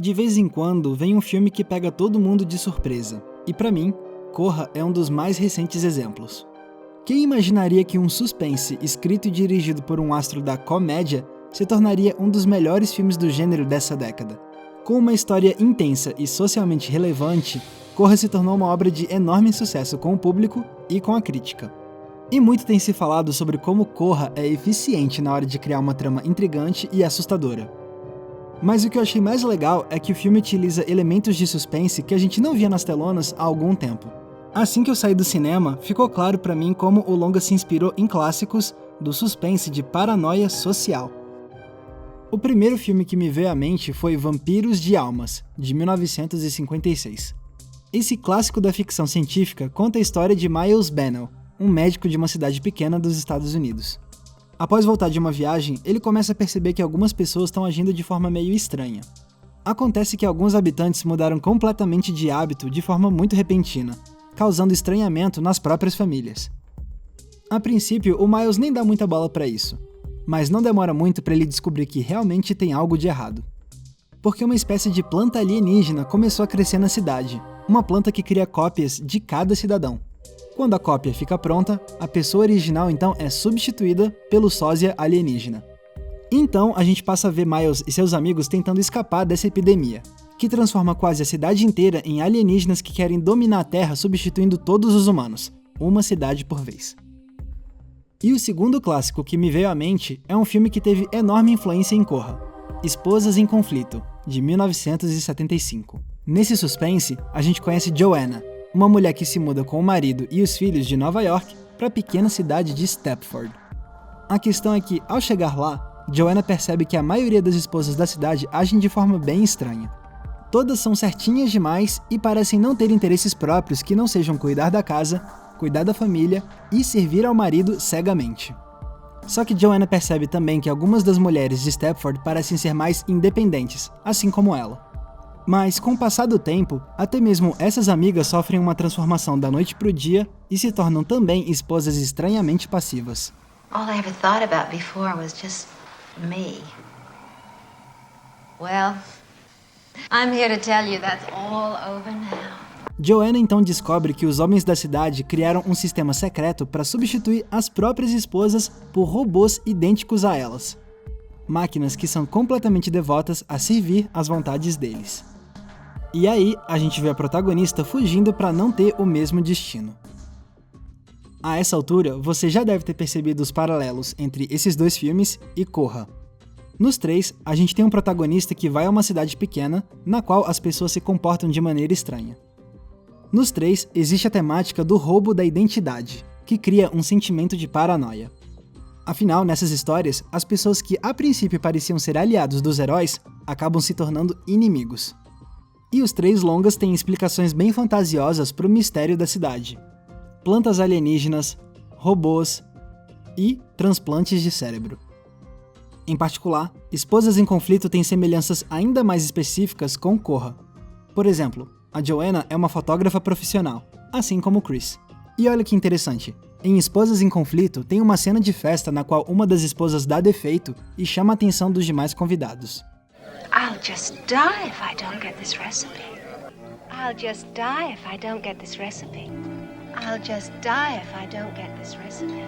De vez em quando, vem um filme que pega todo mundo de surpresa. E pra mim, Corra é um dos mais recentes exemplos. Quem imaginaria que um suspense escrito e dirigido por um astro da comédia se tornaria um dos melhores filmes do gênero dessa década? Com uma história intensa e socialmente relevante, Corra se tornou uma obra de enorme sucesso com o público e com a crítica. E muito tem se falado sobre como Corra é eficiente na hora de criar uma trama intrigante e assustadora. Mas o que eu achei mais legal é que o filme utiliza elementos de suspense que a gente não via nas telonas há algum tempo. Assim que eu saí do cinema, ficou claro pra mim como o longa se inspirou em clássicos do suspense de paranoia social. O primeiro filme que me veio à mente foi Vampiros de Almas, de 1956. Esse clássico da ficção científica conta a história de Miles Bennell, um médico de uma cidade pequena dos Estados Unidos. Após voltar de uma viagem, ele começa a perceber que algumas pessoas estão agindo de forma meio estranha. Acontece que alguns habitantes mudaram completamente de hábito de forma muito repentina, causando estranhamento nas próprias famílias. A princípio, o Miles nem dá muita bola pra isso, mas não demora muito para ele descobrir que realmente tem algo de errado. Porque uma espécie de planta alienígena começou a crescer na cidade, uma planta que cria cópias de cada cidadão. Quando a cópia fica pronta, a pessoa original então é substituída pelo sósia alienígena. Então a gente passa a ver Miles e seus amigos tentando escapar dessa epidemia, que transforma quase a cidade inteira em alienígenas que querem dominar a Terra substituindo todos os humanos, uma cidade por vez. E o segundo clássico que me veio à mente é um filme que teve enorme influência em Corra, Esposas em Conflito, de 1975. Nesse suspense, a gente conhece Joanna, uma mulher que se muda com o marido e os filhos de Nova York para a pequena cidade de Stepford. A questão é que, ao chegar lá, Joanna percebe que a maioria das esposas da cidade agem de forma bem estranha. Todas são certinhas demais e parecem não ter interesses próprios que não sejam cuidar da casa, cuidar da família e servir ao marido cegamente. Só que Joanna percebe também que algumas das mulheres de Stepford parecem ser mais independentes, assim como ela. Mas, com o passar do tempo, até mesmo essas amigas sofrem uma transformação da noite pro dia e se tornam também esposas estranhamente passivas. All I ever thought about before was just me. Well, I'm here to tell you that's all over now. Joanna então descobre que os homens da cidade criaram um sistema secreto para substituir as próprias esposas por robôs idênticos a elas. Máquinas que são completamente devotas a servir às vontades deles. E aí, a gente vê a protagonista fugindo para não ter o mesmo destino. A essa altura, você já deve ter percebido os paralelos entre esses dois filmes e Corra. Nos três, a gente tem um protagonista que vai a uma cidade pequena, na qual as pessoas se comportam de maneira estranha. Nos três, existe a temática do roubo da identidade, que cria um sentimento de paranoia. Afinal, nessas histórias, as pessoas que a princípio pareciam ser aliados dos heróis, acabam se tornando inimigos. E os três longas têm explicações bem fantasiosas para o mistério da cidade. Plantas alienígenas, robôs e transplantes de cérebro. Em particular, Esposas em Conflito tem semelhanças ainda mais específicas com Corra. Por exemplo, a Joanna é uma fotógrafa profissional, assim como Chris. E olha que interessante, em Esposas em Conflito tem uma cena de festa na qual uma das esposas dá defeito e chama a atenção dos demais convidados. I'll just die if I don't get this recipe. I'll just die if I don't get this recipe. I'll just die if I don't get this recipe.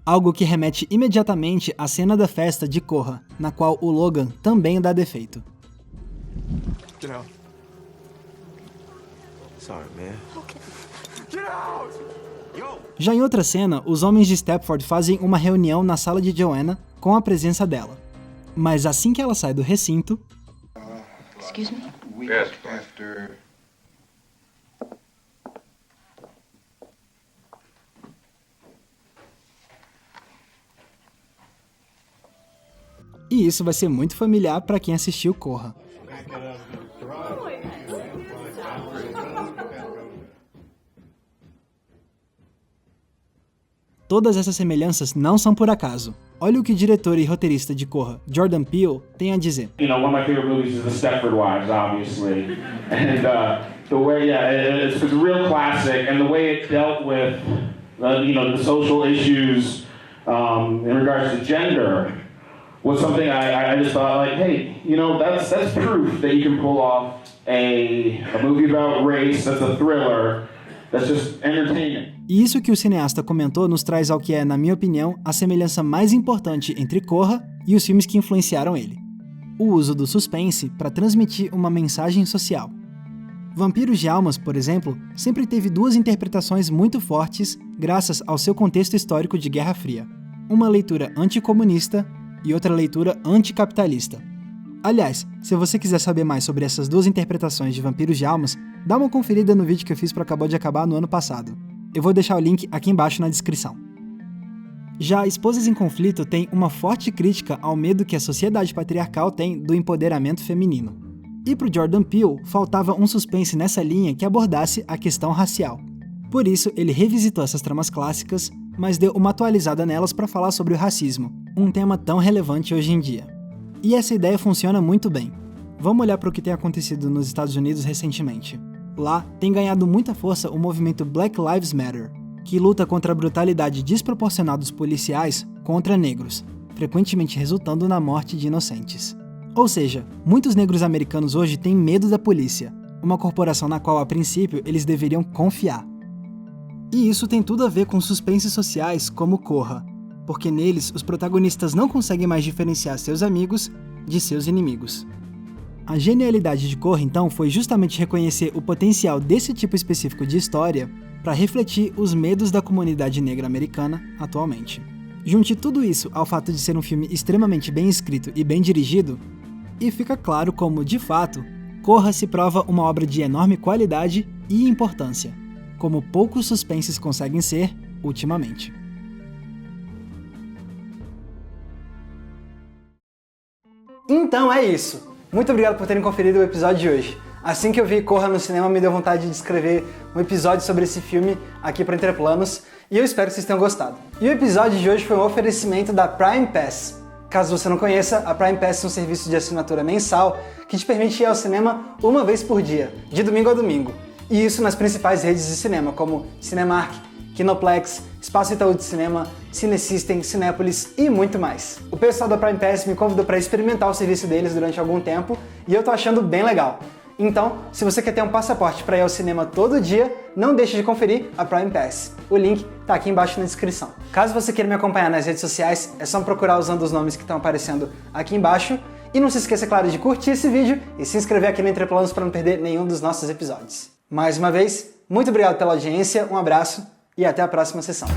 Algo que remete imediatamente à cena da festa de Corra, na qual o Logan também dá defeito. Get out. Sorry, man. Okay. Get out! Yo! Já em outra cena, os homens de Stepford fazem uma reunião na sala de Joanna com a presença dela. Mas assim que ela sai do recinto... Excuse me? Yes, after... E isso vai ser muito familiar para quem assistiu Corra. Todas essas semelhanças não são por acaso. Olha o que o diretor e roteirista de Corra, Jordan Peele, tem a dizer. You know, one of my favorite movies is The Stepford Wives, obviously. And the way, it's a real classic, and the way it dealt with, the social issues in regards to gender was something I just thought, like, hey, you know, that's proof that you can pull off a movie about race that's a thriller that's just entertaining. E isso que o cineasta comentou nos traz ao que é, na minha opinião, a semelhança mais importante entre Corra e os filmes que influenciaram ele: o uso do suspense para transmitir uma mensagem social. Vampiros de Almas, por exemplo, sempre teve duas interpretações muito fortes graças ao seu contexto histórico de Guerra Fria: uma leitura anticomunista e outra leitura anticapitalista. Aliás, se você quiser saber mais sobre essas duas interpretações de Vampiros de Almas, dá uma conferida no vídeo que eu fiz para Acabou de Acabar no ano passado. Eu vou deixar o link aqui embaixo na descrição. Já Esposas em Conflito tem uma forte crítica ao medo que a sociedade patriarcal tem do empoderamento feminino. E pro Jordan Peele, faltava um suspense nessa linha que abordasse a questão racial. Por isso, ele revisitou essas tramas clássicas, mas deu uma atualizada nelas para falar sobre o racismo, um tema tão relevante hoje em dia. E essa ideia funciona muito bem. Vamos olhar para o que tem acontecido nos Estados Unidos recentemente. Lá, tem ganhado muita força o movimento Black Lives Matter, que luta contra a brutalidade desproporcional dos policiais contra negros, frequentemente resultando na morte de inocentes. Ou seja, muitos negros americanos hoje têm medo da polícia, uma corporação na qual, a princípio, eles deveriam confiar. E isso tem tudo a ver com suspenses sociais como Corra, porque neles os protagonistas não conseguem mais diferenciar seus amigos de seus inimigos. A genialidade de Corra, então, foi justamente reconhecer o potencial desse tipo específico de história para refletir os medos da comunidade negra americana atualmente. Junte tudo isso ao fato de ser um filme extremamente bem escrito e bem dirigido, e fica claro como, de fato, Corra se prova uma obra de enorme qualidade e importância, como poucos suspenses conseguem ser ultimamente. Então é isso. Muito obrigado por terem conferido o episódio de hoje. Assim que eu vi Corra no cinema, me deu vontade de escrever um episódio sobre esse filme aqui para Entre Planos, e eu espero que vocês tenham gostado. E o episódio de hoje foi um oferecimento da Prime Pass. Caso você não conheça, a Prime Pass é um serviço de assinatura mensal que te permite ir ao cinema uma vez por dia, de domingo a domingo. E isso nas principais redes de cinema, como Cinemark, Kinoplex, Espaço Itaú de Cinema, Cinesystem, Cinépolis e muito mais. O pessoal da Prime Pass me convidou para experimentar o serviço deles durante algum tempo e eu tô achando bem legal. Então, se você quer ter um passaporte para ir ao cinema todo dia, não deixe de conferir a Prime Pass. O link tá aqui embaixo na descrição. Caso você queira me acompanhar nas redes sociais, é só me procurar usando os nomes que estão aparecendo aqui embaixo. E não se esqueça, claro, de curtir esse vídeo e se inscrever aqui no Entre Planos para não perder nenhum dos nossos episódios. Mais uma vez, muito obrigado pela audiência, um abraço e até a próxima sessão.